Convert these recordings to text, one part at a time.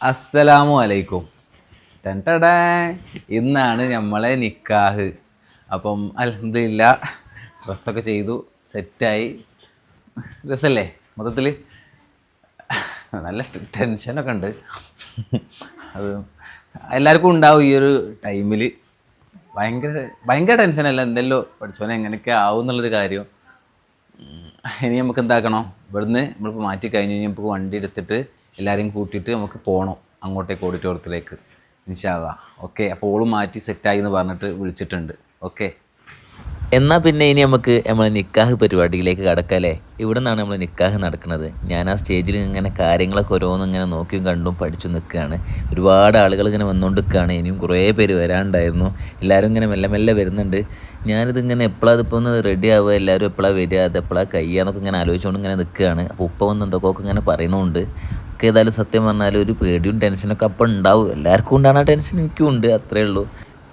അസ്സലാമു അലൈക്കും. ടെൻടടാ, ഇന്നാണ് നമ്മളെ നിക്കാഹ്. അപ്പം അൽഹംദുലില്ലാ ഡ്രസ്സൊക്കെ ചെയ്തു, സെറ്റായി. രസമല്ലേ മൊത്തത്തിൽ? നല്ല ടെൻഷനൊക്കെ ഉണ്ട്. അത് എല്ലാവർക്കും ഉണ്ടാവും ഈ ഒരു ടൈമിൽ. ഭയങ്കര ഭയങ്കര ടെൻഷനല്ല, എന്തെല്ലോ പഠിച്ചോനെ എങ്ങനെയൊക്കെ ആവും എന്നുള്ളൊരു കാര്യം. ഇനി നമുക്ക് എന്താക്കണം, ഇവിടുന്ന് നമ്മളിപ്പോൾ മാറ്റി കഴിഞ്ഞ് കഴിഞ്ഞാൽ നമുക്ക് വണ്ടി എടുത്തിട്ട് എല്ലാവരെയും കൂട്ടിയിട്ട് നമുക്ക് പോകണം അങ്ങോട്ടേക്ക്, ഓഡിറ്റോറിയത്തിലേക്ക്. ഇൻഷാ അല്ലാഹ്. ഓക്കെ, അപ്പോൾ ഓളും മാറ്റി സെറ്റായി എന്ന് പറഞ്ഞിട്ട് വിളിച്ചിട്ടുണ്ട്. ഓക്കെ, എന്നാൽ പിന്നെ ഇനി നമുക്ക് നമ്മൾ നിക്കാഹ് പരിപാടിയിലേക്ക് കടക്കല്ലേ. ഇവിടെ നിന്നാണ് നമ്മൾ നിക്കാഹ് നടക്കുന്നത്. ഞാൻ ആ സ്റ്റേജിൽ ഇങ്ങനെ കാര്യങ്ങളൊക്കെ ഓരോന്നും ഇങ്ങനെ നോക്കിയും കണ്ടും പഠിച്ചു നിൽക്കുകയാണ്. ഒരുപാട് ആളുകൾ ഇങ്ങനെ വന്നുകൊണ്ട് നിൽക്കുകയാണ്. ഇനിയും കുറേ പേര് വരാനുണ്ടായിരുന്നു. എല്ലാവരും ഇങ്ങനെ മെല്ലെ മെല്ലെ വരുന്നുണ്ട്. ഞാനിതിങ്ങനെ എപ്പോഴാണ് ഇതിപ്പോൾ ഒന്ന് റെഡി ആവുക, എല്ലാവരും എപ്പോഴാണ് വരിക, അത് എപ്പോഴാണ് കഴിയുക ഇങ്ങനെ ആലോചിച്ചുകൊണ്ട് ഇങ്ങനെ നിൽക്കുകയാണ്. അപ്പോൾ ഉപ്പ വന്ന് എന്തൊക്കെയൊക്കെ ഇങ്ങനെ പറയണുണ്ട്. ഒക്കെ ഏതായാലും സത്യം പറഞ്ഞാൽ ഒരു പേടിയും ടെൻഷനൊക്കെ അപ്പം ഉണ്ടാവും. എല്ലാവർക്കും ഉണ്ടാകുന്ന ആ ടെൻഷൻ എനിക്കും ഉണ്ട്, അത്രേ ഉള്ളൂ.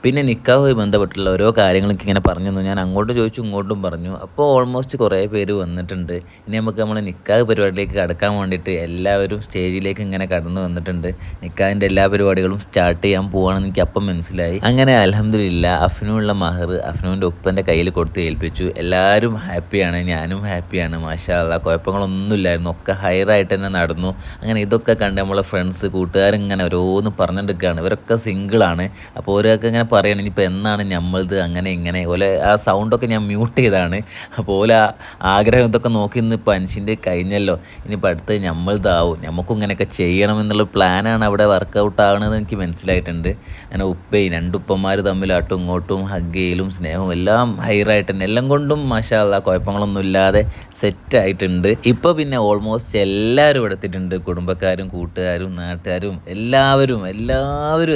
പിന്നെ നിക്കാഹുമായി ബന്ധപ്പെട്ടുള്ള ഓരോ കാര്യങ്ങളൊക്കെ ഇങ്ങനെ പറഞ്ഞു തന്നു. ഞാൻ അങ്ങോട്ടും ചോദിച്ചു, ഇങ്ങോട്ടും പറഞ്ഞു. അപ്പോൾ ഓൾമോസ്റ്റ് കുറേ പേര് വന്നിട്ടുണ്ട്. ഇനി നമുക്ക് നമ്മൾ നിക്കാഹ് പരിപാടിയിലേക്ക് കടക്കാൻ വേണ്ടിയിട്ട് എല്ലാവരും സ്റ്റേജിലേക്ക് ഇങ്ങനെ കടന്നു വന്നിട്ടുണ്ട്. നിക്കാഹിൻ്റെ എല്ലാ പരിപാടികളും സ്റ്റാർട്ട് ചെയ്യാൻ പോവുകയാണെന്ന് എനിക്ക് അപ്പം മനസ്സിലായി. അങ്ങനെ അൽഹംദുലില്ലാ അഫ്നുവിനുള്ള മഹർ അഫ്നുവിൻ്റെ ഉപ്പൻ്റെ കയ്യിൽ കൊടുത്ത് ഏൽപ്പിച്ചു. എല്ലാവരും ഹാപ്പിയാണ്, ഞാനും ഹാപ്പിയാണ്. മാഷാ അല്ലാഹ്, കുഴപ്പങ്ങളൊന്നുമില്ലായിരുന്നു. ഒക്കെ ഹയറായിട്ട് തന്നെ നടന്നു. അങ്ങനെ ഇതൊക്കെ കണ്ട് നമ്മളെ ഫ്രണ്ട്സ് കൂട്ടുകാരിങ്ങനെ ഓരോന്ന് പറഞ്ഞിട്ടൊക്കെയാണ്. ഇവരൊക്കെ സിംഗിളാണ്. അപ്പോൾ ഓരോക്കെ ഇങ്ങനെ പറയണം ഇനിയിപ്പോൾ എന്നാണ് നമ്മളത് അങ്ങനെ ഇങ്ങനെ ഓലെ ആ സൗണ്ടൊക്കെ ഞാൻ മ്യൂട്ട് ചെയ്താണ്. അപ്പോൾ ഓല ആഗ്രഹം ഇതൊക്കെ നോക്കി നിന്ന് ഇപ്പോൾ അൻഷിൻ്റെ കഴിഞ്ഞല്ലോ, ഇനിയിപ്പോൾ അടുത്ത് നമ്മളതാവും, നമുക്കും ഇങ്ങനെയൊക്കെ ചെയ്യണമെന്നുള്ള പ്ലാനാണ് അവിടെ വർക്കൗട്ട് ആകണമെന്ന് എനിക്ക് മനസ്സിലായിട്ടുണ്ട്. അങ്ങനെ രണ്ട് ഉപ്പന്മാർ തമ്മിലാട്ടും ഇങ്ങോട്ടും ഹഗ് ചെയ്യലും സ്നേഹവും എല്ലാം ഹൈറായിട്ട് തന്നെ, എല്ലാം കൊണ്ടും മാഷാ അല്ലാഹ് കുഴപ്പങ്ങളൊന്നും ഇല്ലാതെ സെറ്റായിട്ടുണ്ട്. ഇപ്പോൾ പിന്നെ ഓൾമോസ്റ്റ് എല്ലാവരും എടുത്തിട്ടുണ്ട്. കുടുംബക്കാരും കൂട്ടുകാരും നാട്ടുകാരും എല്ലാവരും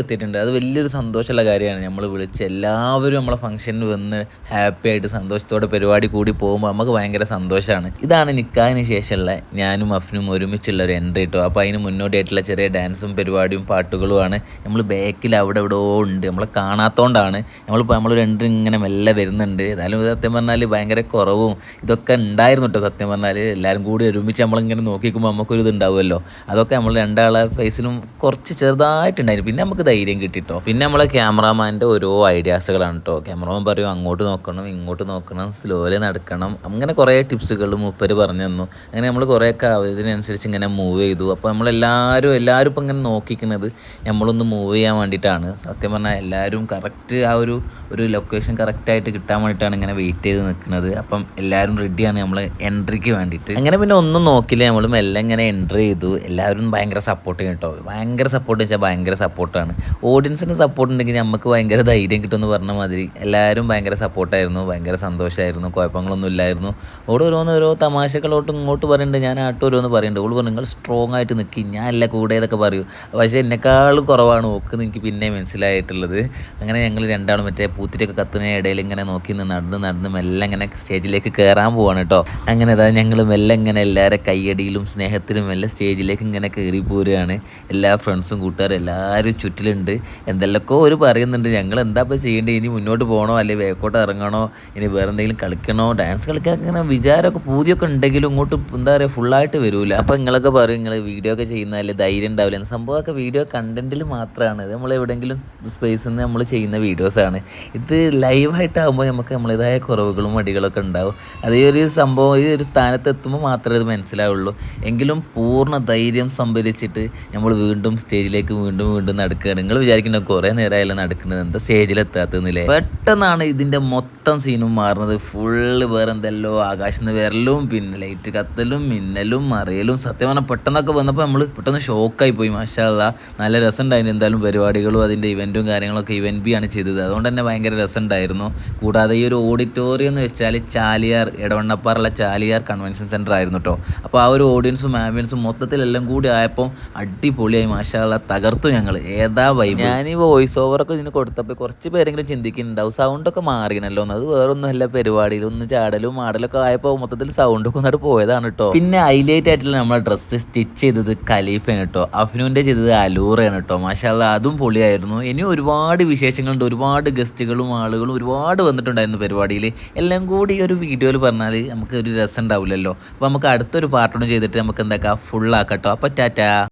എത്തിയിട്ടുണ്ട്. അത് വലിയൊരു സന്തോഷമുള്ള കാര്യമാണ്. നമ്മൾ വിളിച്ച് എല്ലാവരും നമ്മളെ ഫംഗ്ഷനിൽ വന്ന് ഹാപ്പി ആയിട്ട് സന്തോഷത്തോടെ പരിപാടി കൂടി പോകുമ്പോൾ നമുക്ക് ഭയങ്കര സന്തോഷമാണ്. ഇതാണ് നിക്കാഹിന് ശേഷമുള്ള ഞാനും അഫ്നും ഒരുമിച്ചുള്ള ഒരു എൻട്രി കേട്ടോ. അപ്പോൾ അതിന് മുന്നോടിയായിട്ടുള്ള ചെറിയ ഡാൻസും പരിപാടിയും പാട്ടുകളുമാണ്. നമ്മൾ ബാക്കിൽ അവിടെ ഇവിടെ ഉണ്ട്, നമ്മളെ കാണാത്തതുകൊണ്ടാണ്. നമ്മളൊരു എൻട്രി ഇങ്ങനെ മെല്ലെ വരുന്നുണ്ട്. ഏതായാലും സത്യം പറഞ്ഞാൽ ഭയങ്കര കുറവും ഇതൊക്കെ ഉണ്ടായിരുന്നു കേട്ടോ. സത്യം പറഞ്ഞാൽ എല്ലാവരും കൂടി ഒരുമിച്ച് നമ്മളിങ്ങനെ നോക്കിക്കുമ്പോൾ നമുക്കൊരു ഇതുണ്ടാവുമല്ലോ. അതൊക്കെ നമ്മൾ രണ്ടാളെ ഫേസിലും കുറച്ച് ചെറുതായിട്ടുണ്ടായിരുന്നു. പിന്നെ നമുക്ക് ധൈര്യം കിട്ടിട്ടോ. പിന്നെ നമ്മളെ ക്യാമറാമാൻ്റെ ഓരോ ഐഡിയാസുകളാണ് കേട്ടോ. ക്യാമറമാൻ പറയും അങ്ങോട്ട് നോക്കണം, ഇങ്ങോട്ട് നോക്കണം, സ്ലോലി നടക്കണം, അങ്ങനെ കുറേ ടിപ്സുകൾ മൂപ്പര് പറഞ്ഞു തന്നു. അങ്ങനെ നമ്മൾ കുറേയൊക്കെ ഇതിനനുസരിച്ച് ഇങ്ങനെ മൂവ് ചെയ്തു. അപ്പോൾ നമ്മളെല്ലാവരും ഇപ്പം ഇങ്ങനെ നോക്കിക്കുന്നത് നമ്മളൊന്ന് മൂവ് ചെയ്യാൻ വേണ്ടിയിട്ടാണ്. സത്യം പറഞ്ഞാൽ എല്ലാവരും കറക്റ്റ് ആ ഒരു ലൊക്കേഷൻ കറക്റ്റായിട്ട് കിട്ടാൻ വേണ്ടിയിട്ടാണ് ഇങ്ങനെ വെയിറ്റ് ചെയ്ത് നിൽക്കുന്നത്. അപ്പം എല്ലാവരും റെഡിയാണ് നമ്മൾ എൻട്രിക്ക് വേണ്ടിയിട്ട്. അങ്ങനെ പിന്നെ ഒന്നും നോക്കില്ല, നമ്മൾ മെല്ലെ ഇങ്ങനെ എൻട്രി ചെയ്തു. എല്ലാവരും ഭയങ്കര സപ്പോർട്ട് ചെയ്യും കേട്ടോ. ഭയങ്കര സപ്പോർട്ട് വെച്ചാൽ ഭയങ്കര സപ്പോർട്ടാണ്. ഓഡിയൻസിന് സപ്പോർട്ട് ഉണ്ടെങ്കിൽ നമുക്ക് ഭയങ്കര ധൈര്യം കിട്ടുമെന്ന് പറഞ്ഞ മാതിരി എല്ലാവരും ഭയങ്കര സപ്പോർട്ടായിരുന്നു, ഭയങ്കര സന്തോഷമായിരുന്നു, കുഴപ്പങ്ങളൊന്നും ഇല്ലായിരുന്നു. ഓരോ തമാശകളോട്ടും ഇങ്ങോട്ട് പറയുന്നുണ്ട്, ഞാൻ ഓരോന്ന് പറയുന്നുണ്ട്. ഓള് പറഞ്ഞു നിങ്ങൾ സ്ട്രോങ് ആയിട്ട് നിൽക്കി, ഞാൻ അല്ല കൂടെ ഇതൊക്കെ പറയൂ. പക്ഷേ എന്നെക്കാളും കുറവാണ് ഓക്ക് എനിക്ക് പിന്നെ മനസ്സിലായിട്ടുള്ളത്. അങ്ങനെ ഞങ്ങൾ രണ്ടാളും മറ്റേ പൂത്തിരിയൊക്കെ കത്തുന്ന ഇടയിൽ ഇങ്ങനെ നോക്കി നടന്ന് മെല്ലെ ഇങ്ങനെ സ്റ്റേജിലേക്ക് കയറാൻ പോവാണ് കേട്ടോ. അങ്ങനെ അതാ ഞങ്ങൾ മെല്ലെ ഇങ്ങനെ എല്ലാവരും കയ്യടിയിലും സ്നേഹത്തിലും മെല്ലെ സ്റ്റേജിലേക്ക് ഇങ്ങനെ കയറി പോരുകയാണ്. എല്ലാ ഫ്രണ്ട്സും കൂട്ടുകാരും എല്ലാവരും ചുറ്റിലുണ്ട്. എന്തെല്ലാമൊക്കെ ഒരു പറയുന്നുണ്ട്. ഞങ്ങൾ എന്താ ഇപ്പോൾ ചെയ്യേണ്ടത്, ഇനി മുന്നോട്ട് പോകണോ അല്ലെങ്കിൽ വേക്കോട്ട് ഇറങ്ങണോ, ഇനി വേറെ എന്തെങ്കിലും കളിക്കണോ, ഡാൻസ് കളിക്കാൻ അങ്ങനെ വിചാരമൊക്കെ പൂതിയൊക്കെ ഉണ്ടെങ്കിലും ഇങ്ങോട്ട് എന്താ പറയുക ഫുള്ളായിട്ട് വരില്ല. അപ്പോൾ നിങ്ങളൊക്കെ പറയും നിങ്ങൾ വീഡിയോ ഒക്കെ ചെയ്യുന്നതല്ലേ ധൈര്യം ഉണ്ടാവില്ല എന്ന്. സംഭവമൊക്കെ വീഡിയോ കണ്ടൻറ്റിൽ മാത്രമാണ്. ഇത് നമ്മൾ എവിടെയെങ്കിലും സ്പേസിൽ നിന്ന് നമ്മൾ ചെയ്യുന്ന വീഡിയോസാണ്. ഇത് ലൈവായിട്ടാകുമ്പോൾ നമുക്ക് നമ്മളേതായ കുറവുകളും മടികളൊക്കെ ഉണ്ടാവും. അത് ഈ ഒരു സംഭവം ഈ ഒരു സ്ഥാനത്ത് എത്തുമ്പോൾ മാത്രമേ ഇത് മനസ്സിലാവുള്ളൂ. എങ്കിലും പൂർണ്ണ ധൈര്യം സംഭരിച്ചിട്ട് നമ്മൾ വീണ്ടും സ്റ്റേജിലേക്ക് വീണ്ടും നടക്കുകയാണ്. നിങ്ങൾ വിചാരിക്കുന്ന കുറേ നേരമായാലും നടക്കുന്നത്, എന്താ സ്റ്റേജിലെത്താത്തന്നില്ലേ? പെട്ടെന്നാണ് ഇതിൻ്റെ മൊത്തം സീനും മാറുന്നത്. ഫുള്ള് വേറെ എന്തെല്ലോ ആകാശത്ത് നിന്ന് വരലും പിന്നെ ലൈറ്റ് കത്തലും മിന്നലും മറിയലും. സത്യം പറഞ്ഞാൽ പെട്ടെന്നൊക്കെ വന്നപ്പോൾ നമ്മൾ പെട്ടെന്ന് ഷോക്കായി പോയി. മാഷാ അല്ലാഹ്, നല്ല രസമുണ്ടായിരുന്നു. എന്തായാലും പരിപാടികളും അതിൻ്റെ ഇവൻറ്റും കാര്യങ്ങളൊക്കെ ഇവൻറ്റ് ബി ആണ് ചെയ്തത്. അതുകൊണ്ട് തന്നെ ഭയങ്കര രസമുണ്ടായിരുന്നു. കൂടാതെ ഈ ഒരു ഓഡിറ്റോറിയം എന്ന് വെച്ചാൽ ചാലിയാർ എടവണ്ണപ്പാറുള്ള ചാലിയാർ കൺവെൻഷൻ സെൻറ്റർ ആയിരുന്നു കേട്ടോ. അപ്പോൾ ആ ഒരു ഓഡിയൻസും ആംബിയൻസും മൊത്തത്തിലെല്ലാം കൂടി ആയപ്പോൾ അടിപൊളിയായി. മാഷാ അല്ലാഹ്, തകർത്തു ഞങ്ങൾ. ഏതാ വൈബ്. ഞാൻ ഈ വോയിസ് ഓവറൊക്കെ ഇതിന് കൊടുത്തപ്പോൾ കുറച്ച് പേരെങ്കിലും ചിന്തിക്കുന്നുണ്ടാവും സൗണ്ടൊക്കെ മാറിയണല്ലോ എന്ന്. അത് വേറൊന്നുമല്ല, പരിപാടിയിൽ ഒന്ന് ചാടലും ആടലൊക്കെ ആയപ്പോൾ മൊത്തത്തിൽ സൗണ്ടൊക്കെ ഒന്നിട്ട് പോയതാണ് കേട്ടോ. പിന്നെ ഹൈലൈറ്റ് ആയിട്ടുള്ള നമ്മളെ ഡ്രസ്സ് സ്റ്റിച്ച് ചെയ്തത് ഖലീഫയാണ് കേട്ടോ. അഫ്നുവിൻ്റെ ചെയ്തത് അലൂറയാണ് കേട്ടോ. മാഷാ അല്ലാഹ്, അതും പൊളിയായിരുന്നു. ഇനി ഒരുപാട് വിശേഷങ്ങളുണ്ട്, ഒരുപാട് ഗസ്റ്റുകളും ആളുകളും ഒരുപാട് വന്നിട്ടുണ്ടായിരുന്നു പരിപാടിയിൽ. എല്ലാം കൂടി ഈ ഒരു വീഡിയോയിൽ പറഞ്ഞാൽ നമുക്ക് ഒരു രസം ഉണ്ടാവില്ലല്ലോ. അപ്പോൾ നമുക്ക് അടുത്തൊരു പാർട്ടോട് ചെയ്തിട്ട് നമുക്ക് എന്താക്കാം ഫുള്ളാക്കാം കേട്ടോ. അപ്പോൾ ടാറ്റാ.